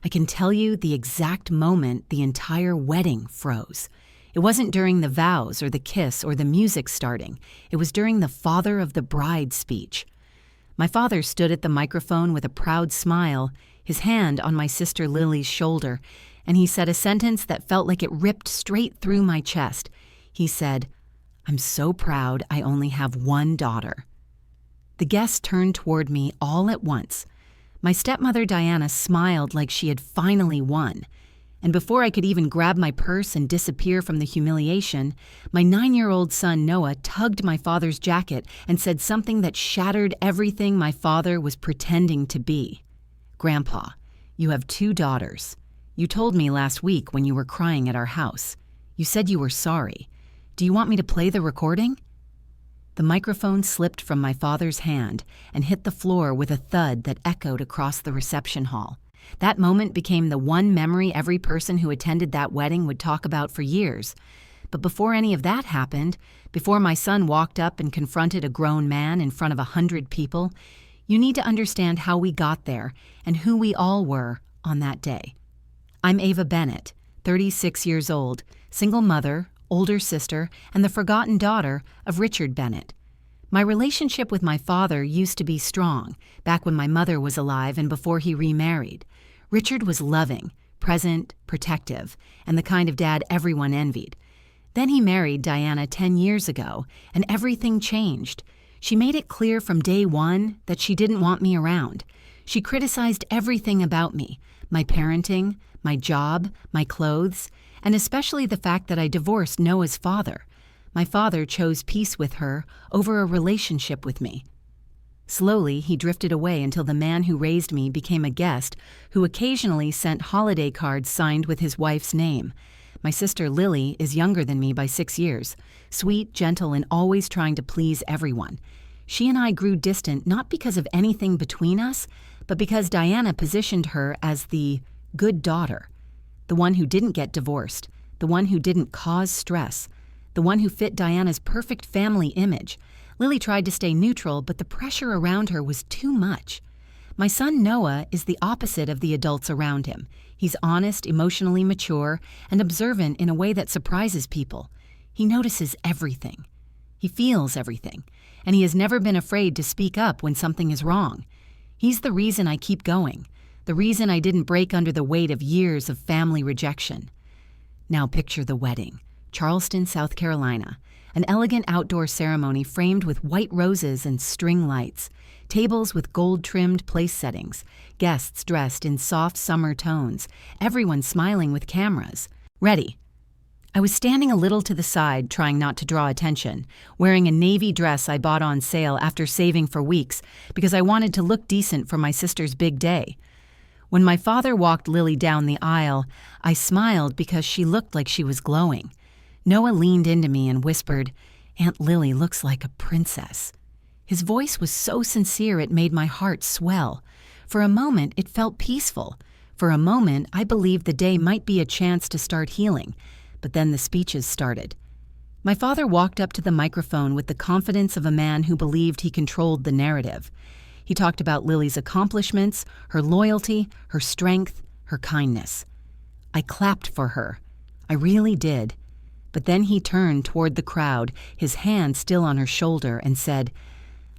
I can tell you the exact moment the entire wedding froze. It wasn't during the vows or the kiss or the music starting. It was during the father of the bride speech. My father stood at the microphone with a proud smile, his hand on my sister Lily's shoulder, and he said a sentence that felt like it ripped straight through my chest. He said, "I'm so proud I only have one daughter." The guests turned toward me all at once. My stepmother Diana smiled like she had finally won. And before I could even grab my purse and disappear from the humiliation, my 9-year-old son Noah tugged my father's jacket and said something that shattered everything my father was pretending to be. "Grandpa, you have 2 daughters. You told me last week when you were crying at our house. You said you were sorry. Do you want me to play the recording?" The microphone slipped from my father's hand and hit the floor with a thud that echoed across the reception hall. That moment became the one memory every person who attended that wedding would talk about for years. But before any of that happened, before my son walked up and confronted a grown man in front of 100 people, you need to understand how we got there and who we all were on that day. I'm Ava Bennett, 36 years old, single mother, older sister, and the forgotten daughter of Richard Bennett. My relationship with my father used to be strong, back when my mother was alive and before he remarried. Richard was loving, present, protective, and the kind of dad everyone envied. Then he married Diana 10 years ago, and everything changed. She made it clear from day one that she didn't want me around. She criticized everything about me, my parenting, my job, my clothes, and especially the fact that I divorced Noah's father. My father chose peace with her over a relationship with me. Slowly, he drifted away until the man who raised me became a guest who occasionally sent holiday cards signed with his wife's name. My sister Lily is younger than me by 6 years, sweet, gentle, and always trying to please everyone. She and I grew distant not because of anything between us, but because Diana positioned her as the good daughter. The one who didn't get divorced, the one who didn't cause stress, the one who fit Diana's perfect family image. Lily tried to stay neutral, but the pressure around her was too much. My son Noah is the opposite of the adults around him. He's honest, emotionally mature, and observant in a way that surprises people. He notices everything. He feels everything, and he has never been afraid to speak up when something is wrong. He's the reason I keep going. The reason I didn't break under the weight of years of family rejection. Now picture the wedding. Charleston, South Carolina. An elegant outdoor ceremony framed with white roses and string lights. Tables with gold-trimmed place settings. Guests dressed in soft summer tones. Everyone smiling with cameras. Ready. I was standing a little to the side, trying not to draw attention, wearing a navy dress I bought on sale after saving for weeks because I wanted to look decent for my sister's big day. When my father walked Lily down the aisle, I smiled because she looked like she was glowing. Noah leaned into me and whispered, "Aunt Lily looks like a princess." His voice was so sincere it made my heart swell. For a moment, it felt peaceful. For a moment, I believed the day might be a chance to start healing. But then the speeches started. My father walked up to the microphone with the confidence of a man who believed he controlled the narrative. He talked about Lily's accomplishments, her loyalty, her strength, her kindness. I clapped for her. I really did. But then he turned toward the crowd, his hand still on her shoulder, and said,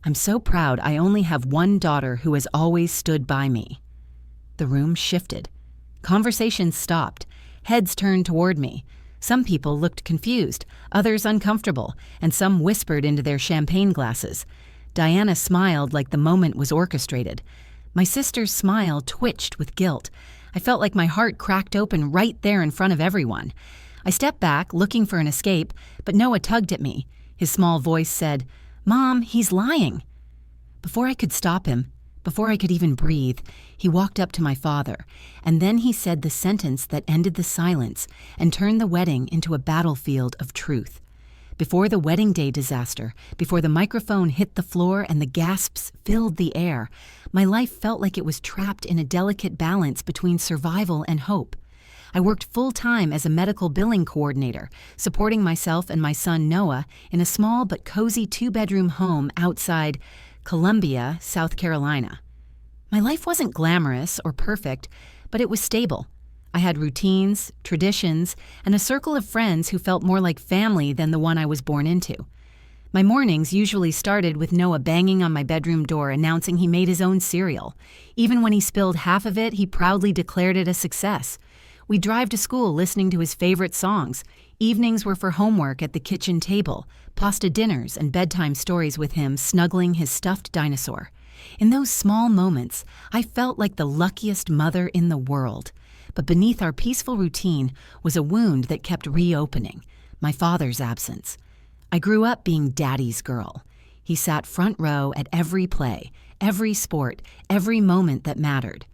"I'm so proud I only have one daughter who has always stood by me." The room shifted. Conversation stopped. Heads turned toward me. Some people looked confused, others uncomfortable, and some whispered into their champagne glasses. Diana smiled like the moment was orchestrated. My sister's smile twitched with guilt. I felt like my heart cracked open right there in front of everyone. I stepped back, looking for an escape, but Noah tugged at me. His small voice said, "Mom, he's lying." Before I could stop him, before I could even breathe, he walked up to my father, and then he said the sentence that ended the silence and turned the wedding into a battlefield of truth. Before the wedding day disaster, before the microphone hit the floor and the gasps filled the air, my life felt like it was trapped in a delicate balance between survival and hope. I worked full-time as a medical billing coordinator, supporting myself and my son Noah in a small but cozy 2-bedroom home outside Columbia, South Carolina. My life wasn't glamorous or perfect, but it was stable. I had routines, traditions, and a circle of friends who felt more like family than the one I was born into. My mornings usually started with Noah banging on my bedroom door announcing he made his own cereal. Even when he spilled half of it, he proudly declared it a success. We'd drive to school listening to his favorite songs. Evenings were for homework at the kitchen table, pasta dinners, and bedtime stories with him snuggling his stuffed dinosaur. In those small moments, I felt like the luckiest mother in the world. But beneath our peaceful routine was a wound that kept reopening, my father's absence. I grew up being Daddy's girl. He sat front row at every play, every sport, every moment that mattered.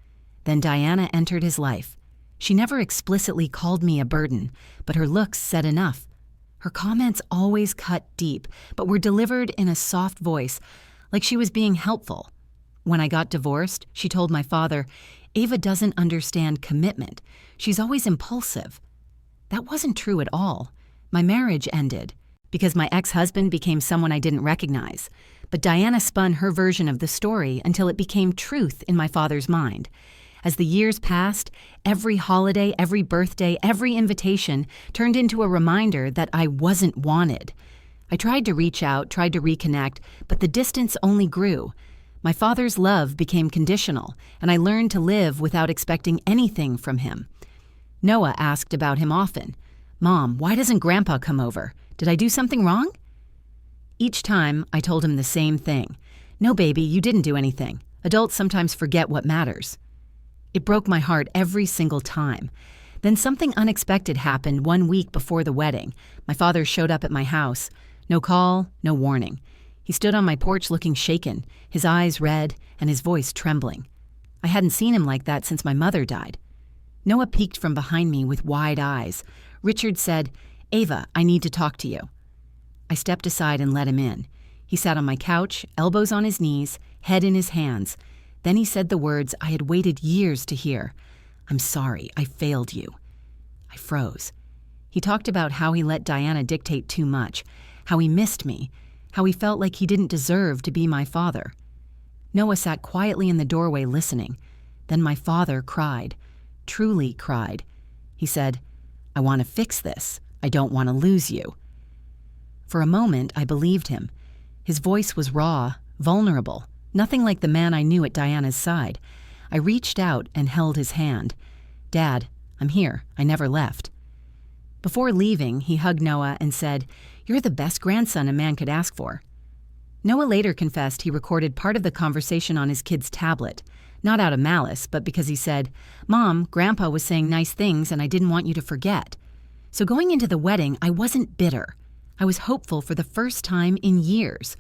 Then Diana entered his life. She never explicitly called me a burden, but her looks said enough. Her comments always cut deep, but were delivered in a soft voice, like she was being helpful. When I got divorced, she told my father, "Ava doesn't understand commitment. She's always impulsive." That wasn't true at all. My marriage ended because my ex-husband became someone I didn't recognize. But Diana spun her version of the story until it became truth in my father's mind. As the years passed, every holiday, every birthday, every invitation turned into a reminder that I wasn't wanted. I tried to reach out, tried to reconnect, but the distance only grew. My father's love became conditional, and I learned to live without expecting anything from him. Noah asked about him often. "Mom, why doesn't Grandpa come over? Did I do something wrong?" Each time, I told him the same thing. "No, baby, you didn't do anything. Adults sometimes forget what matters." It broke my heart every single time. Then something unexpected happened 1 week before the wedding. My father showed up at my house. No call, no warning. He stood on my porch looking shaken, his eyes red and his voice trembling. I hadn't seen him like that since my mother died. Noah peeked from behind me with wide eyes. Richard said, "Ava, I need to talk to you." I stepped aside and let him in. He sat on my couch, elbows on his knees, head in his hands. Then he said the words I had waited years to hear. "I'm sorry, I failed you." I froze. He talked about how he let Diana dictate too much, how he missed me, how he felt like he didn't deserve to be my father. Noah sat quietly in the doorway listening. Then my father cried, truly cried. He said, "I want to fix this. I don't want to lose you." For a moment, I believed him. His voice was raw, vulnerable, nothing like the man I knew at Diana's side. I reached out and held his hand. "Dad, I'm here. I never left." Before leaving, he hugged Noah and said, "You're the best grandson a man could ask for." Noah later confessed he recorded part of the conversation on his kid's tablet, not out of malice, but because he said, "Mom, Grandpa was saying nice things and I didn't want you to forget." So going into the wedding, I wasn't bitter. I was hopeful for the first time in years.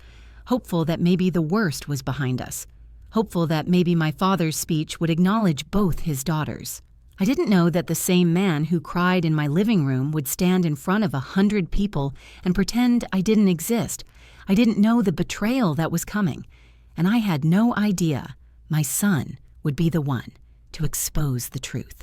Hopeful that maybe the worst was behind us. Hopeful that maybe my father's speech would acknowledge both his daughters. I didn't know that the same man who cried in my living room would stand in front of 100 people and pretend I didn't exist. I didn't know the betrayal that was coming. And I had no idea my son would be the one to expose the truth.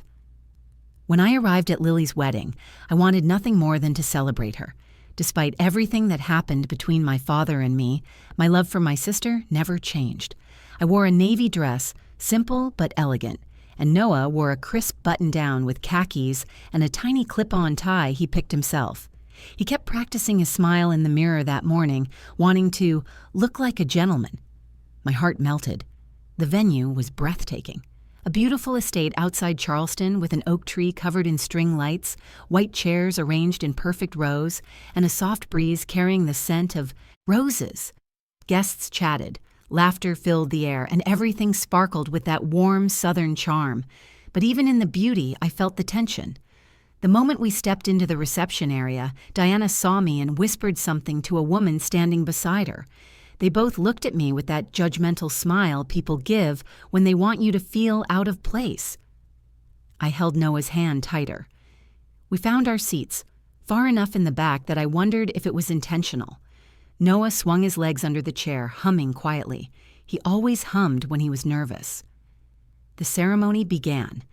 When I arrived at Lily's wedding, I wanted nothing more than to celebrate her. Despite everything that happened between my father and me, my love for my sister never changed. I wore a navy dress, simple but elegant, and Noah wore a crisp button-down with khakis and a tiny clip-on tie he picked himself. He kept practicing his smile in the mirror that morning, wanting to look like a gentleman. My heart melted. The venue was breathtaking. A beautiful estate outside Charleston with an oak tree covered in string lights, white chairs arranged in perfect rows, and a soft breeze carrying the scent of roses. Guests chatted, laughter filled the air, and everything sparkled with that warm southern charm. But even in the beauty, I felt the tension. The moment we stepped into the reception area, Diana saw me and whispered something to a woman standing beside her. They both looked at me with that judgmental smile people give when they want you to feel out of place. I held Noah's hand tighter. We found our seats, far enough in the back that I wondered if it was intentional. Noah swung his legs under the chair, humming quietly. He always hummed when he was nervous. The ceremony began.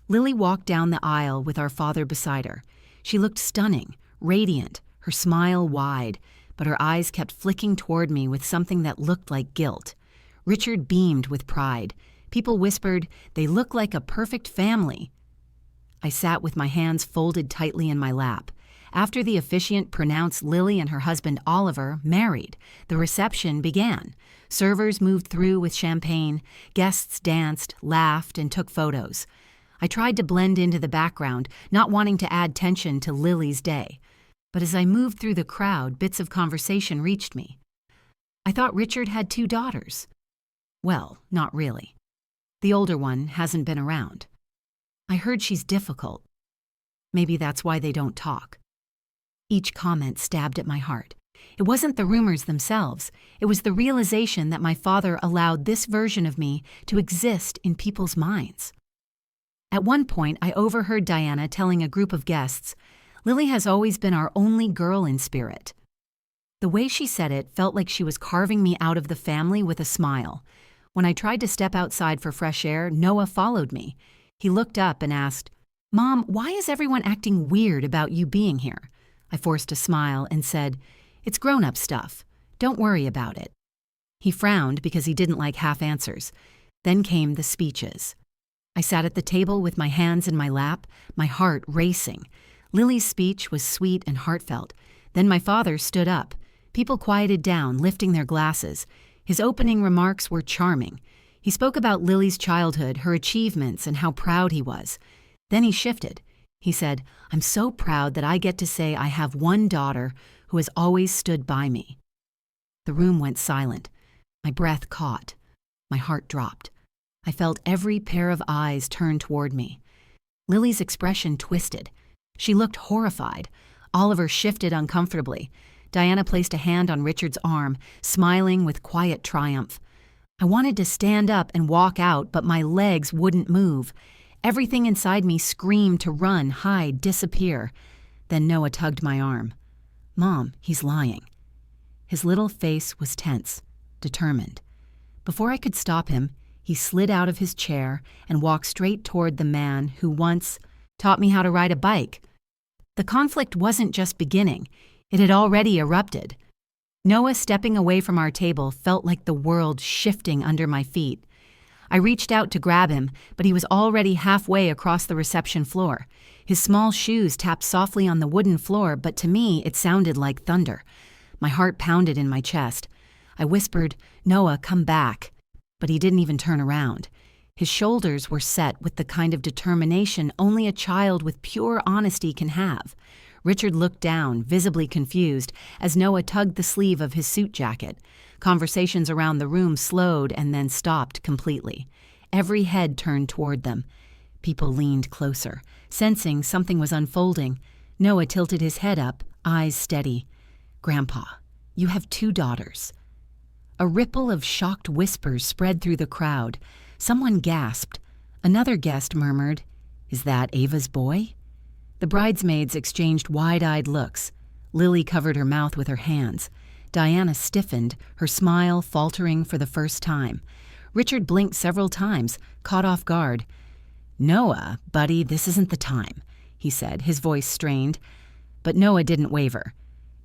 Lily walked down the aisle with our father beside her. She looked stunning, radiant, her smile wide, but her eyes kept flicking toward me with something that looked like guilt. Richard beamed with pride. People whispered, "They look like a perfect family." I sat with my hands folded tightly in my lap. After the officiant pronounced Lily and her husband Oliver married, the reception began. Servers moved through with champagne, guests danced, laughed, and took photos. I tried to blend into the background, not wanting to add tension to Lily's day. But as I moved through the crowd, bits of conversation reached me. I thought Richard had 2 daughters. Well, not really. The older one hasn't been around. I heard she's difficult. Maybe that's why they don't talk. Each comment stabbed at my heart. It wasn't the rumors themselves. It was the realization that my father allowed this version of me to exist in people's minds. At one point, I overheard Diana telling a group of guests, "Lily has always been our only girl in spirit." The way she said it felt like she was carving me out of the family with a smile. When I tried to step outside for fresh air, Noah followed me. He looked up and asked, "Mom, why is everyone acting weird about you being here?" I forced a smile and said, "It's grown-up stuff. Don't worry about it." He frowned because he didn't like half answers. Then came the speeches. I sat at the table with my hands in my lap, my heart racing. Lily's speech was sweet and heartfelt. Then my father stood up. People quieted down, lifting their glasses. His opening remarks were charming. He spoke about Lily's childhood, her achievements, and how proud he was. Then he shifted. He said, "I'm so proud that I get to say I have one daughter who has always stood by me." The room went silent. My breath caught. My heart dropped. I felt every pair of eyes turn toward me. Lily's expression twisted. She looked horrified. Oliver shifted uncomfortably. Diana placed a hand on Richard's arm, smiling with quiet triumph. I wanted to stand up and walk out, but my legs wouldn't move. Everything inside me screamed to run, hide, disappear. Then Noah tugged my arm. "Mom, he's lying." His little face was tense, determined. Before I could stop him, he slid out of his chair and walked straight toward the man who once taught me how to ride a bike. The conflict wasn't just beginning. It had already erupted. Noah stepping away from our table felt like the world shifting under my feet. I reached out to grab him, but he was already halfway across the reception floor. His small shoes tapped softly on the wooden floor, but to me it sounded like thunder. My heart pounded in my chest. I whispered, "Noah, come back." But he didn't even turn around. His shoulders were set with the kind of determination only a child with pure honesty can have. Richard looked down, visibly confused, as Noah tugged the sleeve of his suit jacket. Conversations around the room slowed and then stopped completely. Every head turned toward them. People leaned closer, sensing something was unfolding. Noah tilted his head up, eyes steady. "Grandpa, you have 2 daughters." A ripple of shocked whispers spread through the crowd. Someone gasped. Another guest murmured, "Is that Ava's boy?" The bridesmaids exchanged wide-eyed looks. Lily covered her mouth with her hands. Diana stiffened, her smile faltering for the first time. Richard blinked several times, caught off guard. "Noah, buddy, this isn't the time," he said, his voice strained. But Noah didn't waver.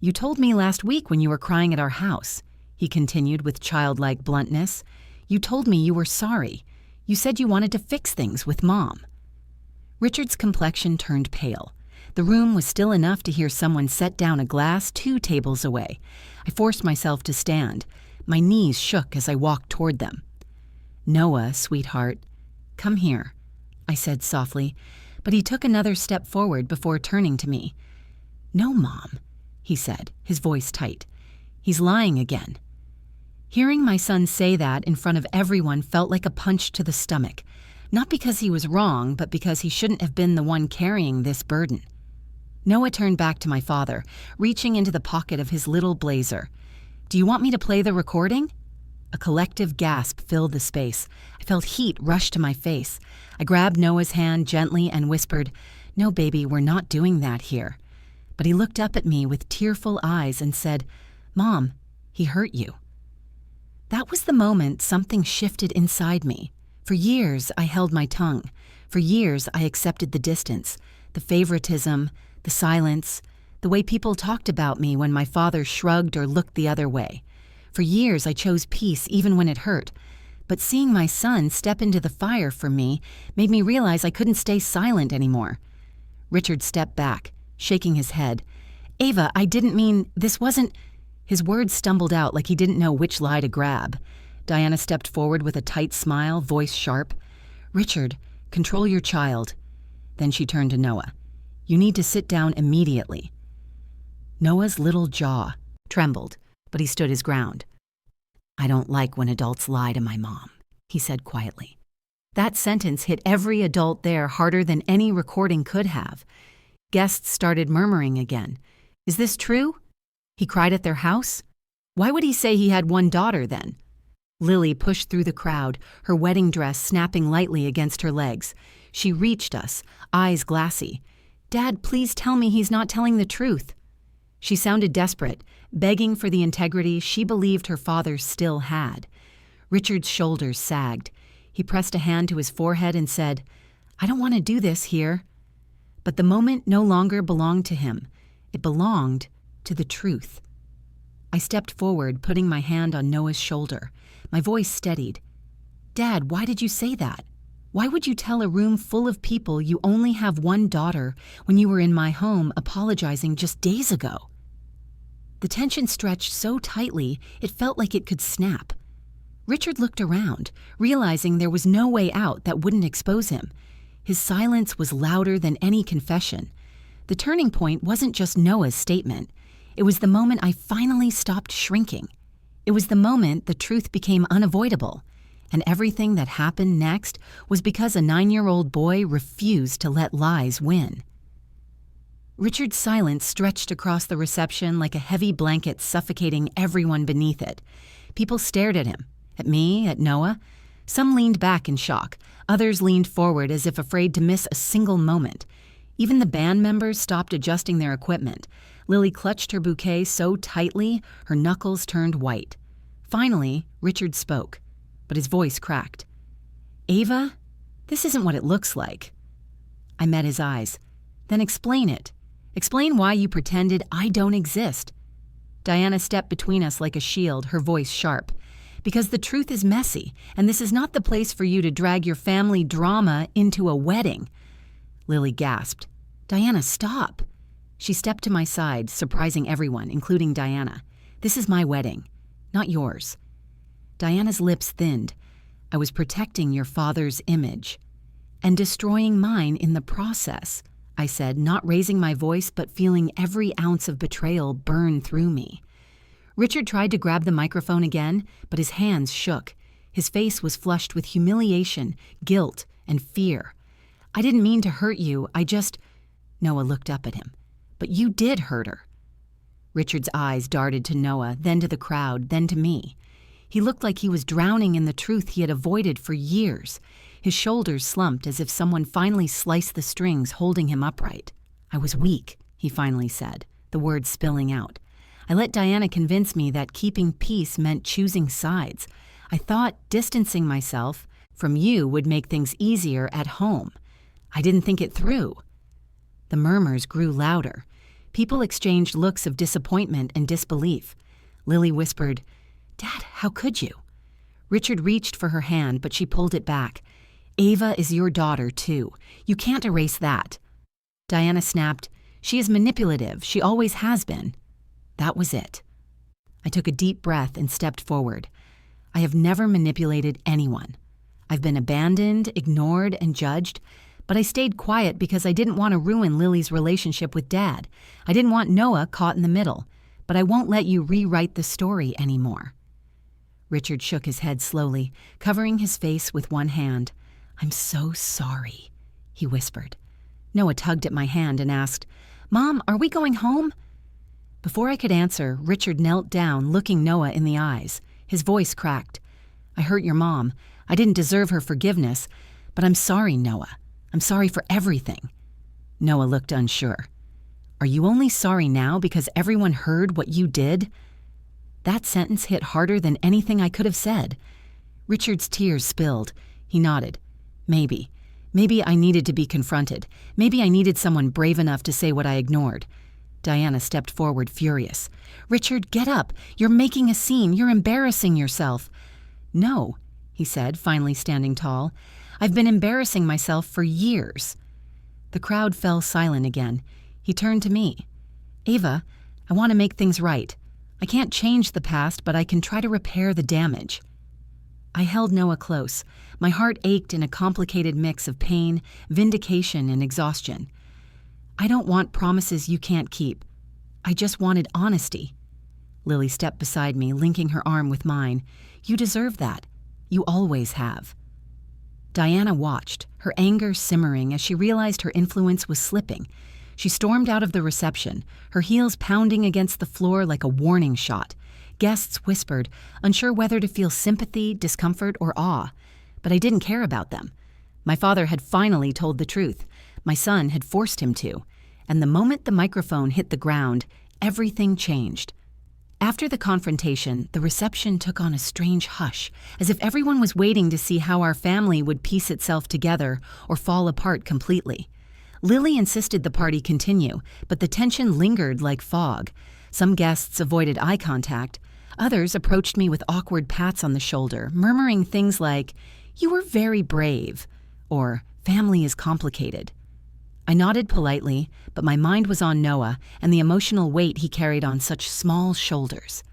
"You told me last week when you were crying at our house," he continued with childlike bluntness. "You told me you were sorry. You said you wanted to fix things with Mom." Richard's complexion turned pale. The room was still enough to hear someone set down a glass 2 tables away. I forced myself to stand. My knees shook as I walked toward them. "Noah, sweetheart, come here," I said softly, but he took another step forward before turning to me. "No, Mom," he said, his voice tight. "He's lying again." Hearing my son say that in front of everyone felt like a punch to the stomach. Not because he was wrong, but because he shouldn't have been the one carrying this burden. Noah turned back to my father, reaching into the pocket of his little blazer. "Do you want me to play the recording?" A collective gasp filled the space. I felt heat rush to my face. I grabbed Noah's hand gently and whispered, "No, baby, we're not doing that here." But he looked up at me with tearful eyes and said, "Mom, he hurt you." That was the moment something shifted inside me. For years, I held my tongue. For years, I accepted the distance, the favoritism, the silence, the way people talked about me when my father shrugged or looked the other way. For years, I chose peace even when it hurt. but seeing my son step into the fire for me made me realize I couldn't stay silent anymore. Richard stepped back, shaking his head. "Ava, I didn't mean, this wasn't—" His words stumbled out like he didn't know which lie to grab. Diana stepped forward with a tight smile, voice sharp. "Richard, control your child." Then she turned to Noah. "You need to sit down immediately." Noah's little jaw trembled, but he stood his ground. "I don't like when adults lie to my mom," he said quietly. That sentence hit every adult there harder than any recording could have. Guests started murmuring again. "Is this true? He cried at their house? Why would he say he had one daughter then?" Lily pushed through the crowd, her wedding dress snapping lightly against her legs. She reached us, eyes glassy. "Dad, please tell me he's not telling the truth." She sounded desperate, begging for the integrity she believed her father still had. Richard's shoulders sagged. He pressed a hand to his forehead and said, "I don't want to do this here." But the moment no longer belonged to him. It belonged to the truth. I stepped forward, putting my hand on Noah's shoulder. My voice steadied. "Dad, why did you say that? Why would you tell a room full of people you only have one daughter when you were in my home apologizing just days ago?" The tension stretched so tightly it felt like it could snap. Richard looked around, realizing there was no way out that wouldn't expose him. His silence was louder than any confession. The turning point wasn't just Noah's statement. It was the moment I finally stopped shrinking. It was the moment the truth became unavoidable. And everything that happened next was because a 9-year-old boy refused to let lies win. Richard's silence stretched across the reception like a heavy blanket suffocating everyone beneath it. People stared at him, at me, at Noah. Some leaned back in shock. Others leaned forward as if afraid to miss a single moment. Even the band members stopped adjusting their equipment. Lily clutched her bouquet so tightly, her knuckles turned white. Finally, Richard spoke, but his voice cracked. "Ava, this isn't what it looks like." I met his eyes. "Then explain it. Explain why you pretended I don't exist." Diana stepped between us like a shield, her voice sharp. "Because the truth is messy, and this is not the place for you to drag your family drama into a wedding." Lily gasped. "Diana, stop." She stepped to my side, surprising everyone, including Diana. "This is my wedding, not yours." Diana's lips thinned. "I was protecting your father's image and destroying mine in the process," I said, not raising my voice but feeling every ounce of betrayal burn through me. Richard tried to grab the microphone again, but his hands shook. His face was flushed with humiliation, guilt, and fear. "I didn't mean to hurt you, I just—" Noah looked up at him. "But you did hurt her." Richard's eyes darted to Noah, then to the crowd, then to me. He looked like he was drowning in the truth he had avoided for years. His shoulders slumped as if someone finally sliced the strings holding him upright. "I was weak," he finally said, the words spilling out. "I let Diana convince me that keeping peace meant choosing sides. I thought distancing myself from you would make things easier at home. I didn't think it through." The murmurs grew louder. People exchanged looks of disappointment and disbelief. Lily whispered, "Dad, how could you?" Richard reached for her hand, but she pulled it back. "Ava is your daughter, too. You can't erase that." Diana snapped, "She is manipulative. She always has been." That was it. I took a deep breath and stepped forward. I have never manipulated anyone. I've been abandoned, ignored, and judged, but I stayed quiet because I didn't want to ruin Lily's relationship with Dad. I didn't want Noah caught in the middle, but I won't let you rewrite the story anymore. Richard shook his head slowly, covering his face with one hand. "I'm so sorry," he whispered. Noah tugged at my hand and asked, "Mom, are we going home?" Before I could answer, Richard knelt down, looking Noah in the eyes. His voice cracked. "I hurt your mom. I didn't deserve her forgiveness, but I'm sorry, Noah. I'm sorry for everything." Noah looked unsure. "Are you only sorry now because everyone heard what you did?" That sentence hit harder than anything I could have said. Richard's tears spilled. He nodded. Maybe. Maybe I needed to be confronted. Maybe I needed someone brave enough to say what I ignored. Diana stepped forward, furious. "Richard, get up. You're making a scene. You're embarrassing yourself." "No," he said, finally standing tall. "I've been embarrassing myself for years." The crowd fell silent again. He turned to me. "Ava, I want to make things right. I can't change the past, but I can try to repair the damage." I held Noah close. My heart ached in a complicated mix of pain, vindication, and exhaustion. "I don't want promises you can't keep. I just wanted honesty." Lily stepped beside me, linking her arm with mine. "You deserve that. You always have." Diana watched, her anger simmering as she realized her influence was slipping. She stormed out of the reception, her heels pounding against the floor like a warning shot. Guests whispered, unsure whether to feel sympathy, discomfort, or awe. But I didn't care about them. My father had finally told the truth. My son had forced him to. And the moment the microphone hit the ground, everything changed. After the confrontation, the reception took on a strange hush, as if everyone was waiting to see how our family would piece itself together or fall apart completely. Lily insisted the party continue, but the tension lingered like fog. Some guests avoided eye contact. Others approached me with awkward pats on the shoulder, murmuring things like, "You were very brave," or "Family is complicated." I nodded politely, but my mind was on Noah and the emotional weight he carried on such small shoulders.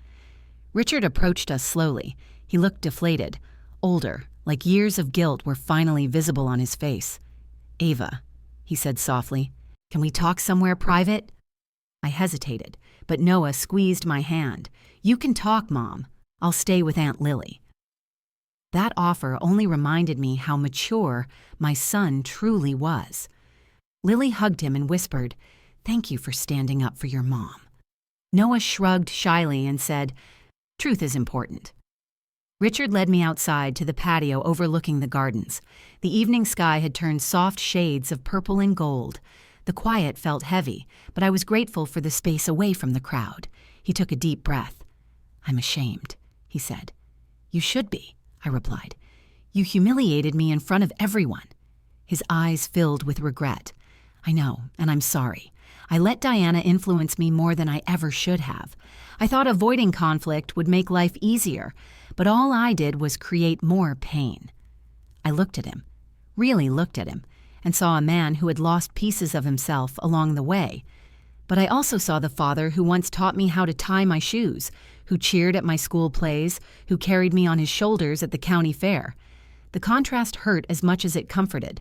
Richard approached us slowly. He looked deflated, older, like years of guilt were finally visible on his face. "Ava," he said softly, "can we talk somewhere private?" I hesitated, but Noah squeezed my hand. "You can talk, Mom. I'll stay with Aunt Lily." That offer only reminded me how mature my son truly was. Lily hugged him and whispered, "Thank you for standing up for your mom." Noah shrugged shyly and said, "Truth is important." Richard led me outside to the patio overlooking the gardens. The evening sky had turned soft shades of purple and gold. The quiet felt heavy, but I was grateful for the space away from the crowd. He took a deep breath. "I'm ashamed," he said. "You should be," I replied. "You humiliated me in front of everyone." His eyes filled with regret. "I know, and I'm sorry. I let Diana influence me more than I ever should have. I thought avoiding conflict would make life easier, but all I did was create more pain." I looked at him, really looked at him, and saw a man who had lost pieces of himself along the way. But I also saw the father who once taught me how to tie my shoes, who cheered at my school plays, who carried me on his shoulders at the county fair. The contrast hurt as much as it comforted.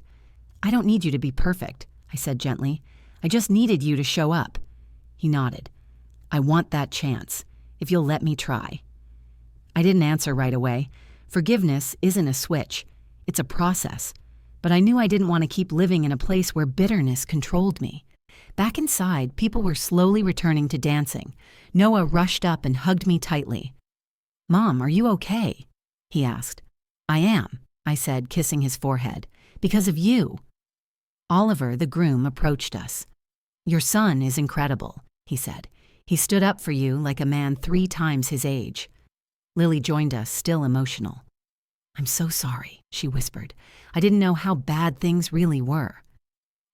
"I don't need you to be perfect," I said gently. "I just needed you to show up." He nodded. "I want that chance, if you'll let me try." I didn't answer right away. Forgiveness isn't a switch. It's a process. But I knew I didn't want to keep living in a place where bitterness controlled me. Back inside, people were slowly returning to dancing. Noah rushed up and hugged me tightly. "Mom, are you okay?" he asked. "I am," I said, kissing his forehead. "Because of you." Oliver, the groom, approached us. "Your son is incredible," he said. "He stood up for you like a man 3 times his age." Lily joined us, still emotional. "I'm so sorry," she whispered. "I didn't know how bad things really were."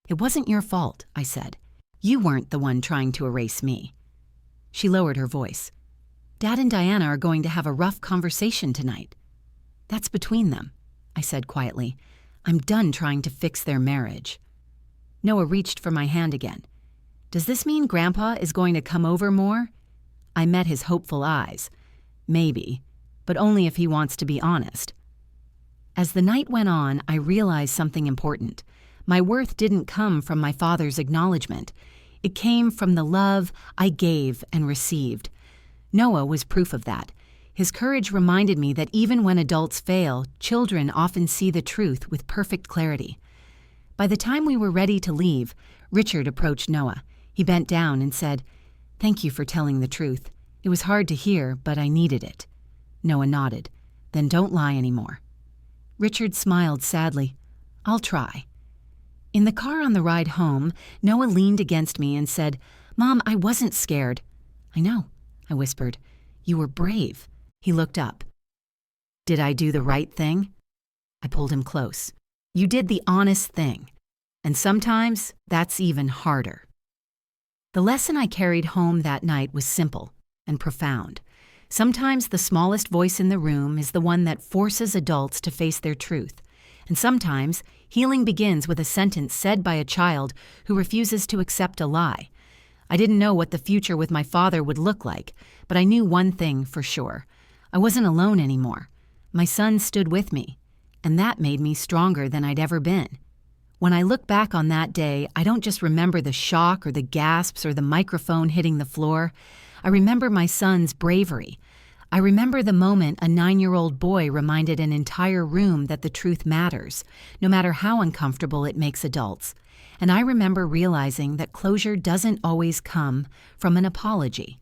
"It wasn't your fault," I said. "You weren't the one trying to erase me." She lowered her voice. "Dad and Diana are going to have a rough conversation tonight." "That's between them," I said quietly. "I'm done trying to fix their marriage." Noah reached for my hand again. "Does this mean Grandpa is going to come over more?" I met his hopeful eyes. "Maybe, but only if he wants to be honest." As the night went on, I realized something important. My worth didn't come from my father's acknowledgement. It came from the love I gave and received. Noah was proof of that. His courage reminded me that even when adults fail, children often see the truth with perfect clarity. By the time we were ready to leave, Richard approached Noah. He bent down and said, "Thank you for telling the truth. It was hard to hear, but I needed it." Noah nodded. "Then don't lie anymore." Richard smiled sadly. "I'll try." In the car on the ride home, Noah leaned against me and said, "Mom, I wasn't scared." "I know," I whispered. "You were brave." He looked up. "Did I do the right thing?" I pulled him close. "You did the honest thing. And sometimes that's even harder." The lesson I carried home that night was simple and profound. Sometimes the smallest voice in the room is the one that forces adults to face their truth. And sometimes healing begins with a sentence said by a child who refuses to accept a lie. I didn't know what the future with my father would look like, but I knew one thing for sure. I wasn't alone anymore. My son stood with me, and that made me stronger than I'd ever been. When I look back on that day, I don't just remember the shock or the gasps or the microphone hitting the floor. I remember my son's bravery. I remember the moment a 9-year-old boy reminded an entire room that the truth matters, no matter how uncomfortable it makes adults. And I remember realizing that closure doesn't always come from an apology.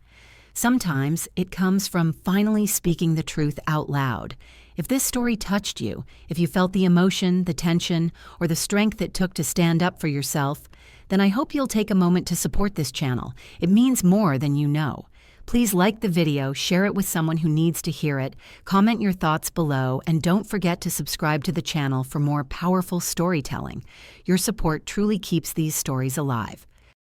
Sometimes it comes from finally speaking the truth out loud. If this story touched you, if you felt the emotion, the tension, or the strength it took to stand up for yourself, then I hope you'll take a moment to support this channel. It means more than you know. Please like the video, share it with someone who needs to hear it, comment your thoughts below, and don't forget to subscribe to the channel for more powerful storytelling. Your support truly keeps these stories alive.